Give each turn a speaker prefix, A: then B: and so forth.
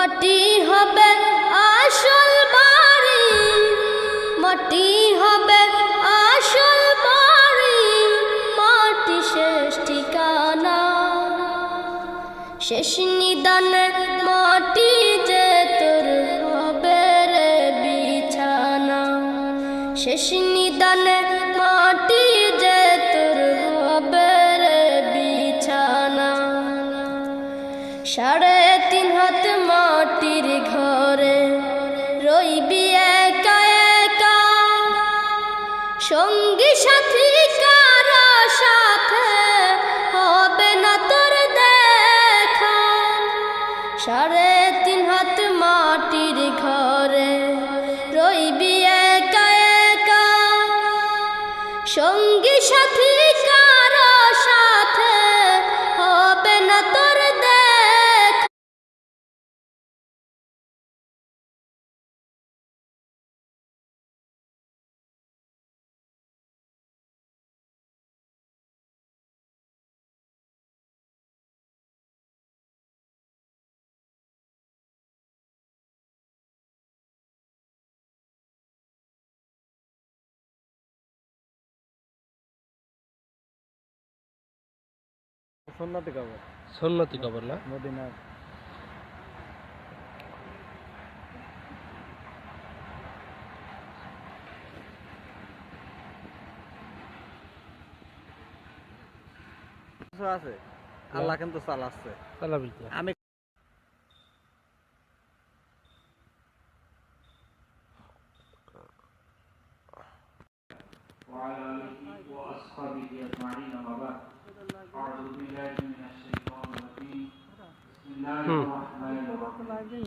A: মাটি হবে আসল বাড়ি, মাটি হবে আসল বাড়ি, মাটি শেষ ঠিকানা, শেষ নিদানে মাটি যে তোর হবে রে বিছানা, শেষ নিদানে মাটি যে তোর হবে রে বিছানা। 3.5 হাত মাটির ঘরে রইবি একা একা, সঙ্গী সাথী কারো সাথে হবে না তোর দেখা। 3.5 হাত মাটির ঘরে রইবি একা একা, সঙ্গী সাথী কারো সাথে হবে না তোর দেখা।
B: সুন্নতি কবর না
C: মদিনার আছে, আল্লাহ কিন্তু চালাচ্ছে। আমি
D: وعلى آله وأصحابه أجمعين أما بعد أعوذ بالله من الشيطان الرجيم بسم الله الرحمن الرحيم